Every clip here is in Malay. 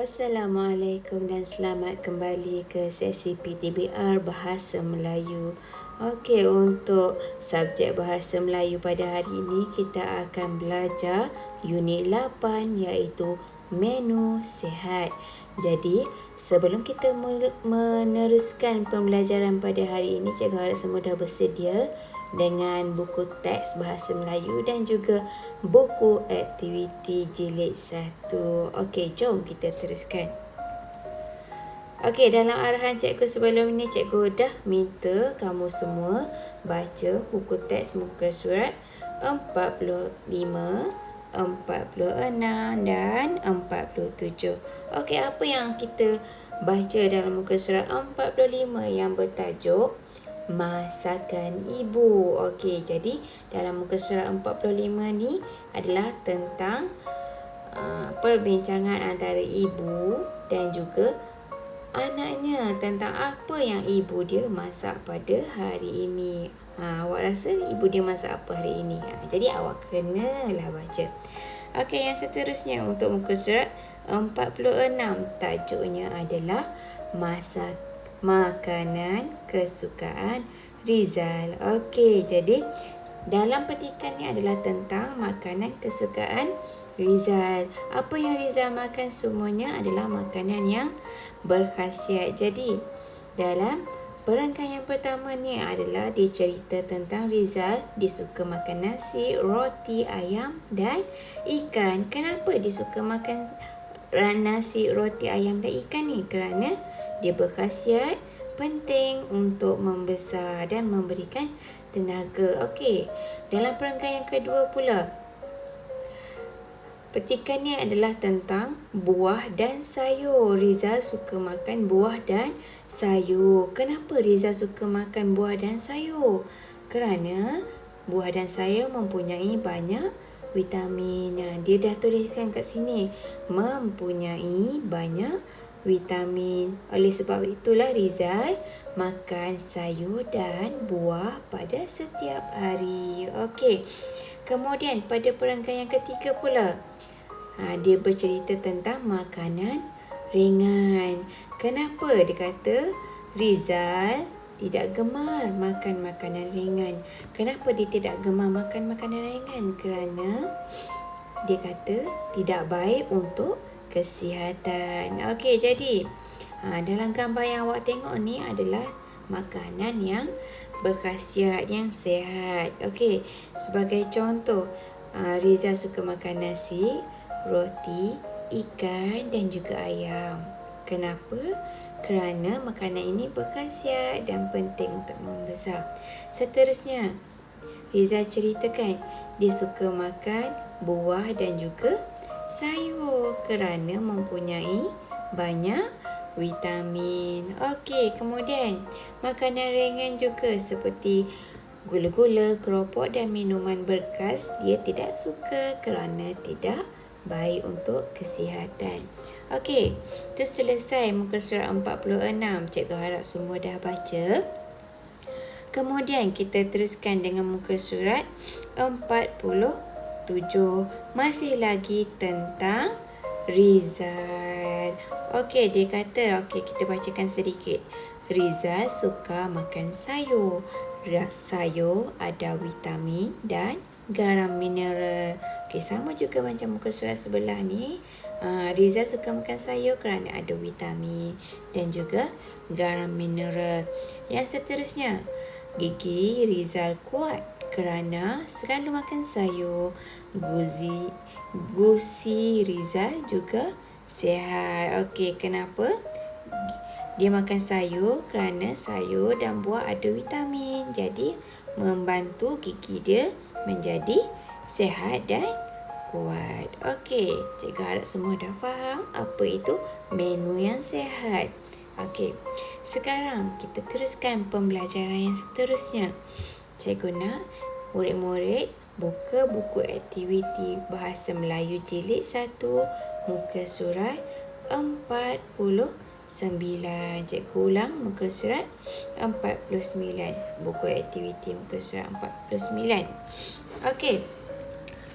Assalamualaikum dan selamat kembali ke sesi PTBR Bahasa Melayu. Okey, untuk subjek Bahasa Melayu pada hari ini kita akan belajar unit 8 iaitu menu sihat. Jadi, sebelum kita meneruskan pembelajaran pada hari ini, cikgu harap semua dah bersedia dengan buku teks Bahasa Melayu dan juga buku aktiviti jilid 1. Okey, jom kita teruskan. Okey, dalam arahan cikgu sebelum ini, cikgu dah minta kamu semua baca buku teks muka surat 45, 46 dan 47. Okey, apa yang kita baca dalam muka surat 45 yang bertajuk Masakan Ibu. Okey, jadi dalam muka surat 45 ni adalah tentang perbincangan antara ibu dan juga anaknya tentang apa yang ibu dia masak pada hari ini. Awak rasa ibu dia masak apa hari ini? Jadi awak kenalah baca. Okey, yang seterusnya untuk muka surat 46, tajuknya adalah makanan kesukaan Rizal. Okey, jadi dalam petikan ni adalah tentang makanan kesukaan Rizal. Apa yang Rizal makan semuanya adalah makanan yang berkhasiat. Jadi, dalam perangkai yang pertama ni adalah dicerita tentang Rizal. Dia suka makan nasi, roti, ayam dan ikan. Kenapa dia suka makan nasi, roti, ayam dan ikan ni? Kerana dia berkhasiat penting untuk membesar dan memberikan tenaga. Okey, dalam perangkai yang kedua pula, petikannya adalah tentang buah dan sayur. Rizal suka makan buah dan sayur. Kenapa Rizal suka makan buah dan sayur? Kerana buah dan sayur mempunyai banyak vitamin. Dia dah tuliskan kat sini, mempunyai banyak vitamin. Oleh sebab itulah Rizal makan sayur dan buah pada setiap hari. Okey. Kemudian pada perangkai yang ketiga pula, dia bercerita tentang makanan ringan. Kenapa dia kata Rizal tidak gemar makan makanan ringan? Kenapa dia tidak gemar makan makanan ringan? Kerana dia kata tidak baik untuk kesihatan. Okey, jadi dalam gambar yang awak tengok ni adalah makanan yang berkhasiat, yang sihat. Okey, sebagai contoh, Rizal suka makan nasi, roti, ikan dan juga ayam. Kenapa? Kerana makanan ini berkhasiat dan penting untuk membesar. Seterusnya, Rizal ceritakan dia suka makan buah dan juga sayur kerana mempunyai banyak vitamin. Okey, kemudian makanan ringan juga seperti gula-gula, keropok dan minuman bergas dia tidak suka kerana tidak baik untuk kesihatan. Okey, itu selesai muka surat 46. Cikgu harap semua dah baca. Kemudian kita teruskan dengan muka surat 47. Masih lagi tentang Rizal. Okey, dia kata, kita bacakan sedikit. Rizal suka makan sayur. Sayur ada vitamin dan garam mineral. Okey, sama juga macam muka surat sebelah ni. Rizal suka makan sayur kerana ada vitamin dan juga garam mineral. Yang seterusnya, gigi Rizal kuat kerana selalu makan sayur. Gusi Rizal juga sihat. Okey, kenapa dia makan sayur? Kerana sayur dan buah ada vitamin. Jadi, membantu gigi dia menjadi sihat dan kuat. Okey, cikgu harap semua dah faham apa itu menu yang sihat. Okey, sekarang kita teruskan pembelajaran yang seterusnya. Cikgu nak murid-murid buka buku aktiviti Bahasa Melayu jilid 1, muka surat 49. Cikgu ulang muka surat 49. Buku aktiviti muka surat 49. Okey,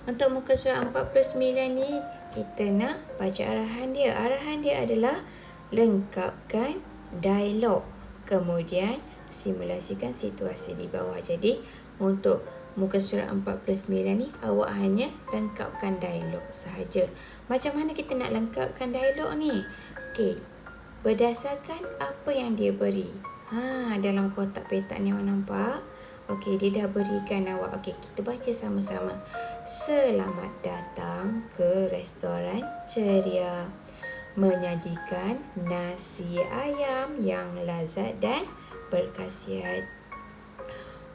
untuk muka surat 49 ni kita nak baca arahan dia. Arahan dia adalah lengkapkan dialog. Kemudian simulasikan situasi di bawah. Jadi untuk muka surat 49 ni awak hanya lengkapkan dialog sahaja. Macam mana kita nak lengkapkan dialog ni? Okey, berdasarkan apa yang dia beri. Dalam kotak petak ni awak nampak? Okey, dia dah berikan awak. Okey, kita baca sama-sama. Selamat datang ke restoran ceria. Menyajikan nasi ayam yang lazat dan berkhasiat.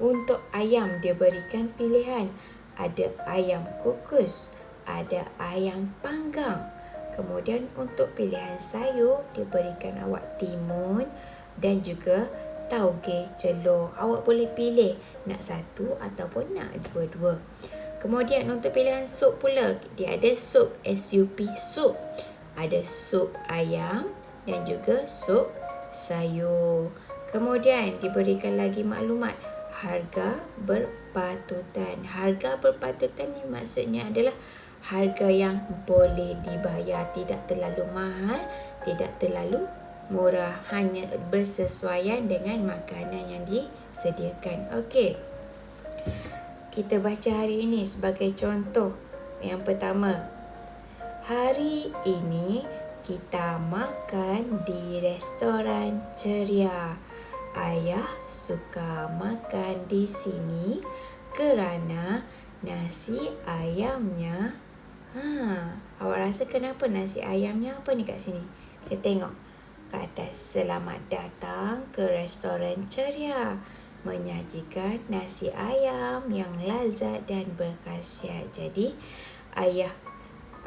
Untuk ayam dia berikan pilihan. Ada ayam kukus, ada ayam panggang. Kemudian untuk pilihan sayur dia berikan awak timun dan juga tauge celor. Awak boleh pilih nak satu ataupun nak dua-dua. Kemudian untuk pilihan sup pula, dia ada sup, SUP, sup. Ada sup ayam dan juga sup sayur. Kemudian diberikan lagi maklumat harga berpatutan. Harga berpatutan ni maksudnya adalah harga yang boleh dibayar, tidak terlalu mahal, tidak terlalu murah, hanya bersesuaian dengan makanan yang disediakan. Okey, kita baca hari ini sebagai contoh. Yang pertama, hari ini kita makan di restoran ceria. Ayah suka makan di sini kerana nasi ayamnya. Awak rasa kenapa nasi ayamnya apa ni kat sini? Kita tengok kat atas. Selamat datang ke restoran ceria. Menyajikan nasi ayam yang lazat dan berkhasiat. Jadi ayah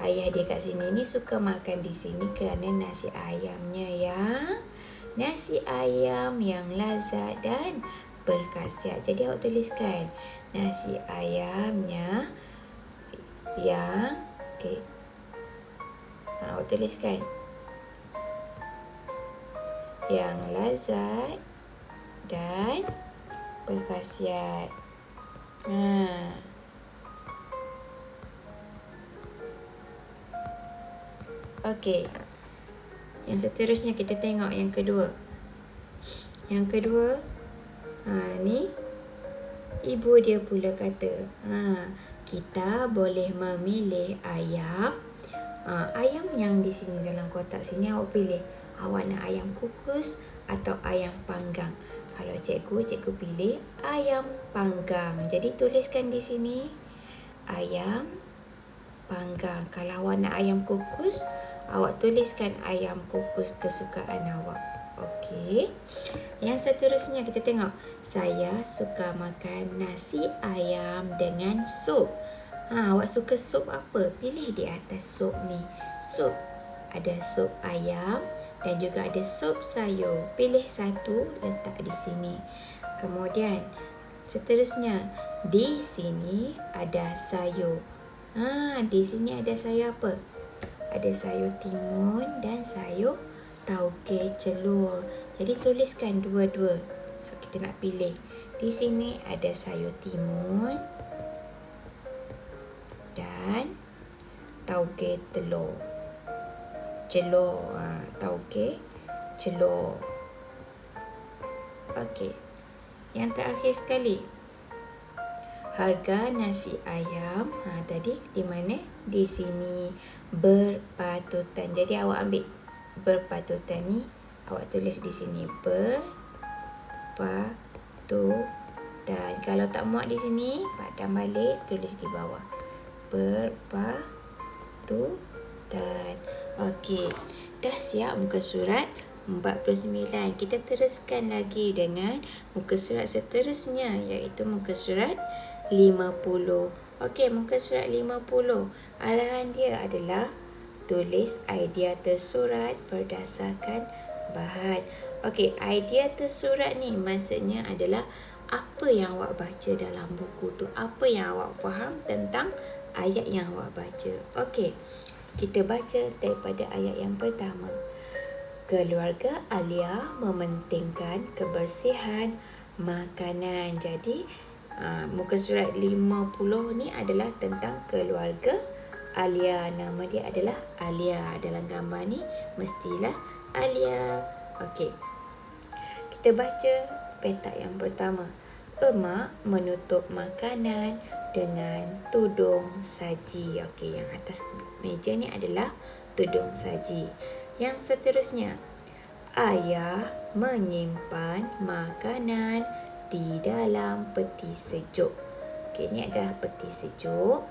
dia kat sini ni suka makan di sini kerana nasi ayamnya nasi ayam yang lazat dan berkhasiat. Jadi awak tuliskan nasi ayamnya yang awak tuliskan yang lazat dan berkhasiat. Okey. Yang seterusnya kita tengok yang kedua. Yang kedua, ni ibu dia pula kata, kita boleh memilih ayam. Ayam yang di sini dalam kotak sini awak pilih. Awak nak ayam kukus atau ayam panggang. Kalau cikgu pilih ayam panggang. Jadi tuliskan di sini ayam panggang. Kalau awak nak ayam kukus, awak tuliskan ayam kukus kesukaan awak. Okey. Yang seterusnya kita tengok. Saya suka makan nasi ayam dengan sup. Awak suka sup apa? Pilih di atas sup ni. Sup. Ada sup ayam dan juga ada sup sayur. Pilih satu, letak di sini. Kemudian seterusnya, di sini ada sayur. Di sini ada sayur apa? Ada sayur timun dan sayur tauge celor. Jadi tuliskan dua-dua. So kita nak pilih. Di sini ada sayur timun dan tauge telur. Celor, tauge celor. Okey. Yang terakhir sekali. Harga nasi ayam tadi di mana? Di sini berpatutan. Jadi awak ambil berpatutan ni, awak tulis di sini berpatutan. Kalau tak muat di sini, padam balik, tulis di bawah berpatutan. Okey, dah siap muka surat 49. Kita teruskan lagi dengan muka surat seterusnya, iaitu muka surat 50. Okey, muka surat 50. Arahan dia adalah tulis idea tersurat berdasarkan bahan. Okey, idea tersurat ni maksudnya adalah apa yang awak baca dalam buku tu, apa yang awak faham tentang ayat yang awak baca. Okey, kita baca daripada ayat yang pertama. Keluarga Alia mementingkan kebersihan makanan. Jadi muka surat 50 ni adalah tentang keluarga Alia. Nama dia adalah Alia. Dalam gambar ni mestilah Alia. Okey. Kita baca petak yang pertama. Emak menutup makanan dengan tudung saji. Okey, yang atas meja ni adalah tudung saji. Yang seterusnya, ayah menyimpan makanan di dalam peti sejuk. Okey, ini adalah peti sejuk.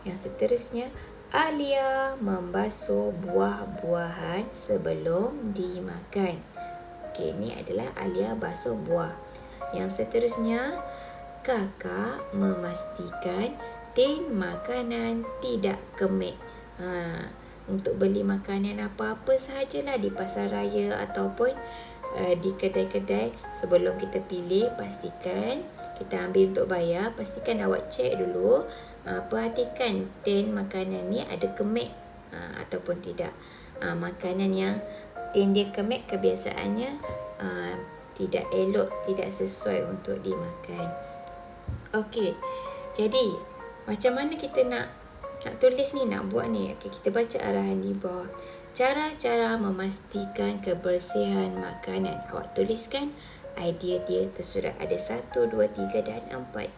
Yang seterusnya, Alia membasuh buah-buahan sebelum dimakan. Okey, ini adalah Alia basuh buah. Yang seterusnya, kakak memastikan tin makanan tidak kemik. Untuk beli makanan apa-apa sahajalah di pasar raya ataupun di kedai-kedai, sebelum kita pilih, pastikan kita ambil untuk bayar, pastikan awak cek dulu, perhatikan tin makanan ni ada kemik ataupun tidak. Makanan yang tin dia kemik kebiasaannya tidak elok, tidak sesuai untuk dimakan. Okey, jadi macam mana kita nak tulis ni, nak buat ni? Okey, kita baca arahan di bawah. Cara-cara memastikan kebersihan makanan. Awak tuliskan idea dia tersurat. Ada 1, 2, 3 dan 4.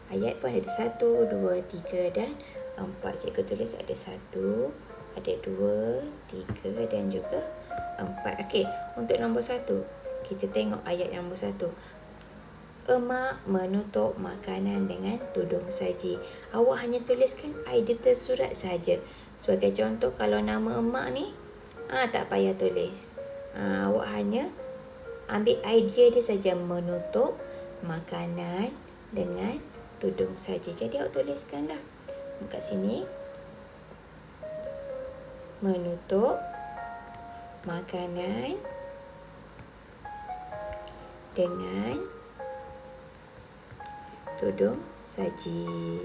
Ayat pun ada 1, 2, 3 dan 4. Cikgu tulis ada 1, ada 2, 3 dan juga 4. Okey, untuk nombor 1, kita tengok ayat nombor 1. Emak menutup makanan dengan tudung saji. Awak hanya tuliskan idea tersurat saja. Sebagai contoh, kalau nama emak ni, tak payah tulis. Awak hanya ambil idea dia saja, menutup makanan dengan tudung saji. Jadi awak tuliskanlah kat sini, menutup makanan dengan tudung saji.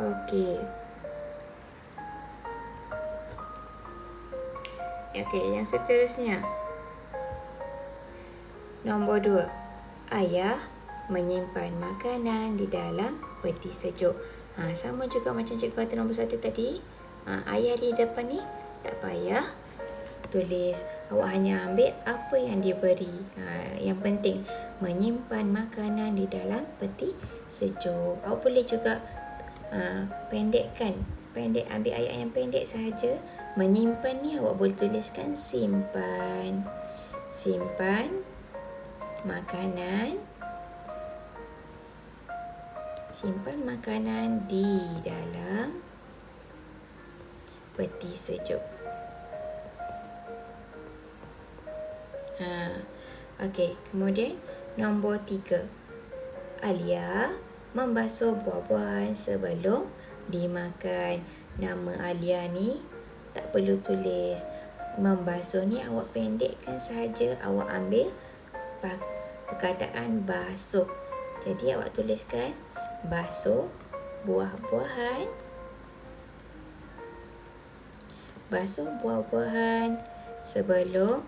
Okey. Okey, yang seterusnya. Nombor 2. Ayah menyimpan makanan di dalam peti sejuk. Sama juga macam cikgu kata nombor 1 tadi. Ayah di depan ni tak payah tulis. Awak hanya ambil apa yang dia beri. Yang penting menyimpan makanan di dalam peti sejuk. Awak boleh juga pendek, ambil ayat yang pendek sahaja. Menyimpan ni awak boleh tuliskan simpan. Simpan makanan. Simpan makanan di dalam peti sejuk. Okey, kemudian nombor 3. Alia membasuh buah-buahan sebelum dimakan. Nama Alia ni tak perlu tulis. Membasuh ni awak pendekkan sahaja. Awak ambil perkataan basuh. Jadi awak tuliskan basuh buah-buahan. Basuh buah-buahan sebelum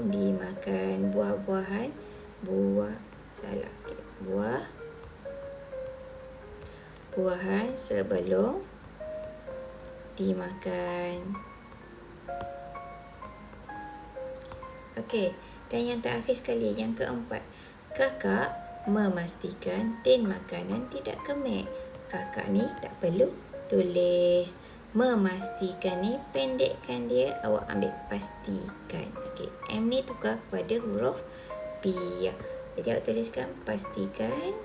dimakan. Buah-buahan, buah-buahan sebelum dimakan. Okey, dan yang terakhir sekali, yang keempat. Kakak memastikan tin makanan tidak kemik. Kakak ni tak perlu tulis. Memastikan ni pendekkan dia, awak ambil pastikan. Okey, M ni tukar kepada huruf P. Jadi awak tuliskan pastikan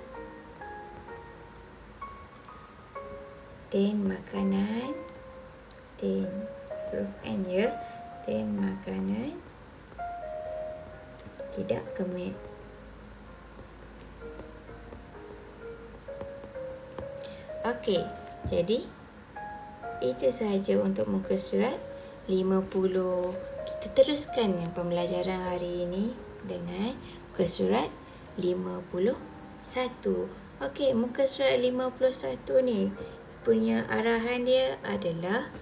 tin makanan, tin huruf N ya, tin makanan tidak kemik. Okey, jadi itu sahaja untuk muka surat 50. Kita teruskan yang pembelajaran hari ini dengan muka surat 51. Okey, muka surat 51 ni punya arahan dia adalah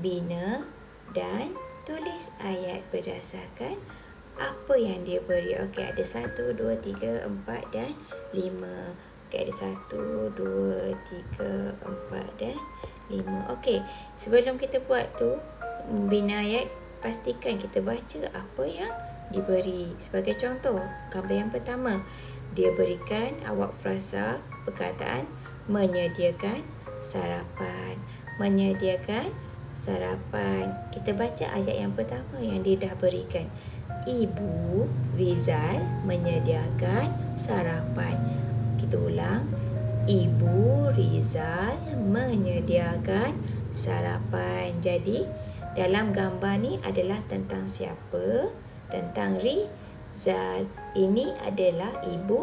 bina dan tulis ayat berdasarkan apa yang dia beri. Okey, ada 1, 2, 3, 4 dan 5. Okey, ada 1, 2, 3, 4 dan 5. Okey, sebelum kita buat tu, bina ayat, pastikan kita baca apa yang diberi. Sebagai contoh, gambar yang pertama, dia berikan awak frasa perkataan menyediakan sarapan. Menyediakan sarapan. Kita baca ayat yang pertama yang dia dah berikan. Ibu Rizal menyediakan sarapan. Kita ulang. Ibu Rizal menyediakan sarapan. Jadi, dalam gambar ni adalah tentang siapa? Tentang Rizal. Ini adalah Ibu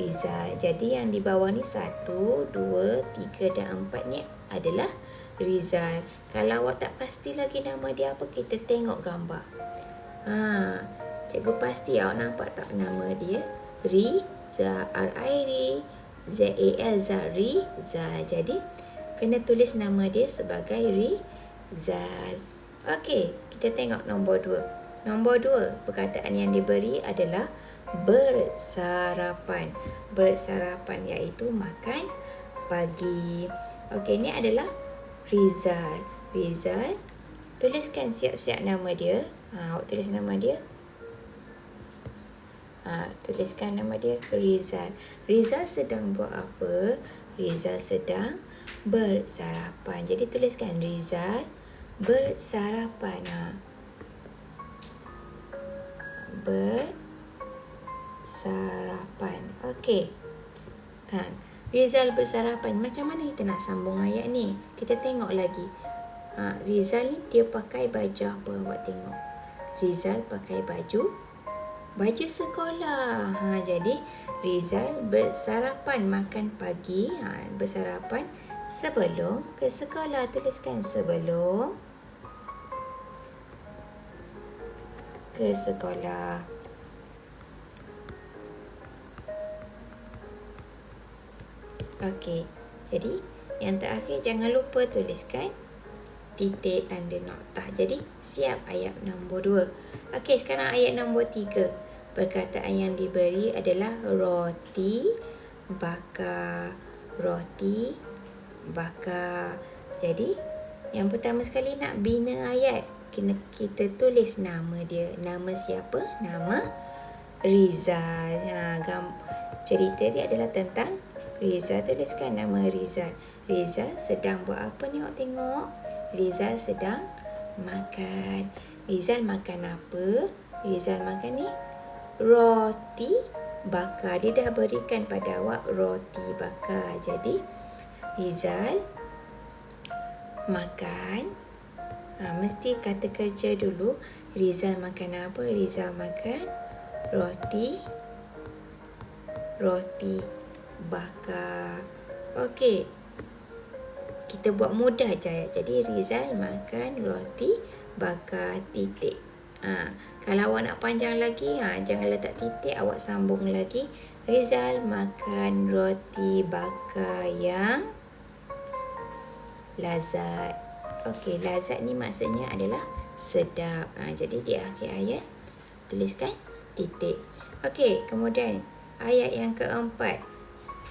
Rizal. Jadi, yang di bawah ni 1, 2, 3 dan 4 ni adalah Rizal. Kalau awak tak pasti lagi nama dia apa, kita tengok gambar. Cikgu pasti awak nampak tak nama dia? Rizal. R-I-Z-A-L. Rizal. Jadi, kena tulis nama dia sebagai Rizal. Okey, kita tengok nombor 2. Nombor 2, perkataan yang diberi adalah bersarapan. Bersarapan iaitu makan pagi. Okey, ini adalah Rizal. Rizal, tuliskan siap-siap nama dia. Awak tulis nama dia. Tuliskan nama dia Rizal. Rizal sedang buat apa? Rizal sedang bersarapan. Jadi tuliskan Rizal bersarapan. Bersarapan. Okey. Rizal bersarapan. Macam mana kita nak sambung ayat ni? Kita tengok lagi. Rizal ni dia pakai baju apa? Awak tengok. Rizal pakai baju sekolah. Jadi Rizal bersarapan makan pagi. Bersarapan sebelum ke sekolah. Tuliskan sebelum ke sekolah. Okey. Jadi yang terakhir jangan lupa tuliskan titik tanda noktah. Jadi siap ayat nombor 2. Okey, sekarang ayat nombor 3. Perkataan yang diberi adalah roti bakar. Roti bakar. Jadi yang pertama sekali nak bina ayat, kita tulis nama dia. Nama siapa? Nama Rizal. Cerita dia adalah tentang Rizal. Tuliskan nama Rizal. Rizal sedang buat apa ni? Awak tengok. Rizal sedang makan. Rizal makan apa? Rizal makan ni roti bakar. Dia dah berikan pada awak roti bakar. Jadi Rizal makan. Mesti kata kerja dulu. Rizal makan apa? Rizal makan roti bakar. Okey, kita buat mudah je. Jadi Rizal makan roti bakar titik. Kalau awak nak panjang lagi, jangan letak titik, awak sambung lagi. Rizal makan roti bakar yang lazat. Okey, lazat ni maksudnya adalah sedap. Jadi di akhir ayat tuliskan titik. Okey, kemudian ayat yang keempat,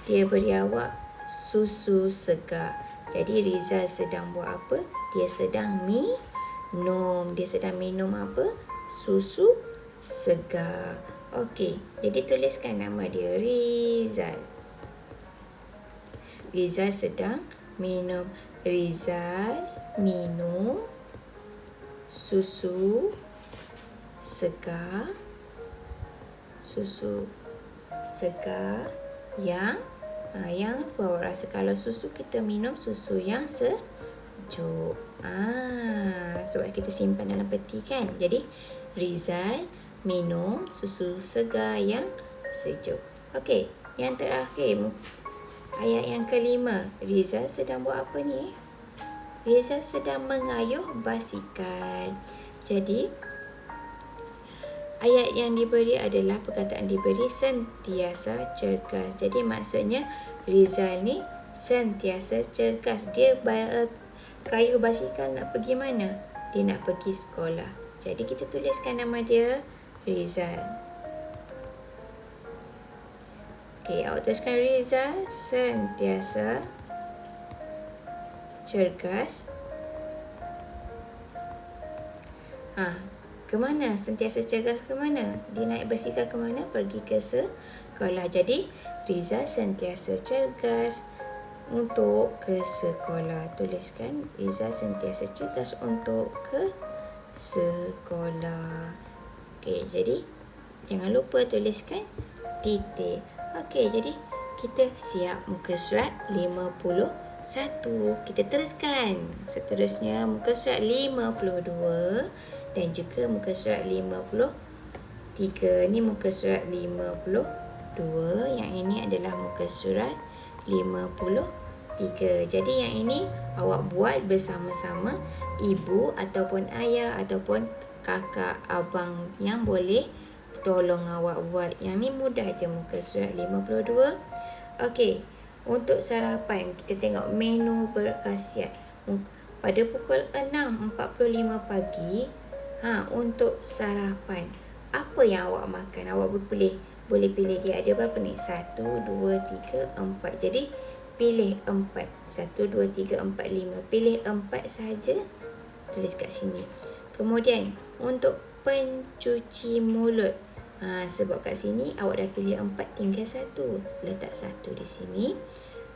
dia beri awak susu segar. Jadi Rizal sedang buat apa? Dia sedang minum. Dia sedang minum apa? Susu segar. Okey, jadi tuliskan nama dia Rizal. Rizal sedang minum. Rizal minum susu segar. Susu segar yang apa awak rasa? Kalau susu, kita minum susu yang sejuk. Sebab kita simpan dalam peti kan. Jadi Rizal minum susu segar yang sejuk. Okey, yang terakhir, ayat yang kelima. Rizal sedang buat apa ni? Rizal sedang mengayuh basikal. Jadi ayat yang diberi adalah perkataan diberi sentiasa cergas. Jadi maksudnya Rizal ni sentiasa cergas. Dia kayuh basikal nak pergi mana? Dia nak pergi sekolah. Jadi kita tuliskan nama dia Rizal. Okey, awak tuliskan Riza sentiasa cergas. Ke mana? Sentiasa cergas ke mana? Dia naik basikal ke mana? Pergi ke sekolah. Jadi, Riza sentiasa cergas untuk ke sekolah. Tuliskan Riza sentiasa cergas untuk ke sekolah. Okey, jadi jangan lupa tuliskan titik. Okey, jadi kita siap muka surat 51. Kita teruskan. Seterusnya muka surat 52 dan juga muka surat 53. Ni muka surat 52. Yang ini adalah muka surat 53. Jadi yang ini awak buat bersama-sama ibu ataupun ayah ataupun kakak, abang yang boleh tolong awak buat. Yang ni mudah je muka surat 52. Okey, untuk sarapan kita tengok menu berkhasiat. Pada pukul 6.45 pagi, untuk sarapan, apa yang awak makan? Awak boleh pilih dia ada berapa ni? 1, 2, 3, 4. Jadi pilih 4. 1, 2, 3, 4, 5. Pilih 4 saja. Tulis kat sini. Kemudian untuk pencuci mulut, sebab kat sini awak dah pilih 4, tinggal 1. Letak 1 di sini.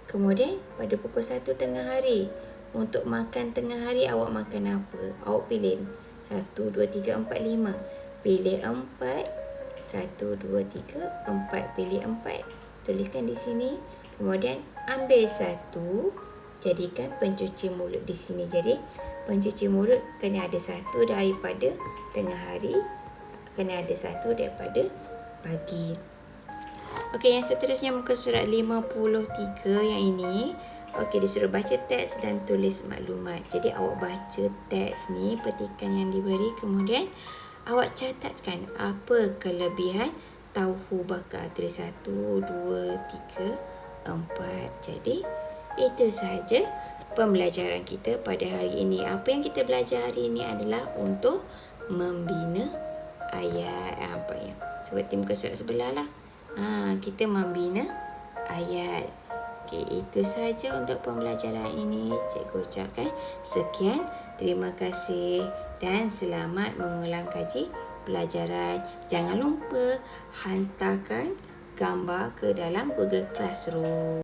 Kemudian pada pukul 1 tengah hari, untuk makan tengah hari awak makan apa? Awak pilih 1, 2, 3, 4, 5. Pilih 4. 1, 2, 3, 4. Pilih 4. Tuliskan di sini. Kemudian ambil 1. Jadikan pencuci mulut di sini. Jadi pencuci mulut kena ada 1 daripada tengah hari, kena ada 1 daripada pagi. Okey, yang seterusnya muka surat 53 yang ini. Okey, disuruh baca teks dan tulis maklumat. Jadi awak baca teks ni, petikan yang diberi, kemudian awak catatkan apa kelebihan tauhu bakar. Tulis 1, 2, 3, 4. Jadi itu sahaja pembelajaran kita pada hari ini. Apa yang kita belajar hari ini adalah untuk membina ayat. Apa ya? Seperti muka surat sebelah lah. Kita membina ayat. Okey, itu sahaja untuk pembelajaran ini. Cikgu ucapkan sekian. Terima kasih dan selamat mengulang kaji pelajaran. Jangan lupa hantarkan gambar ke dalam Google Classroom.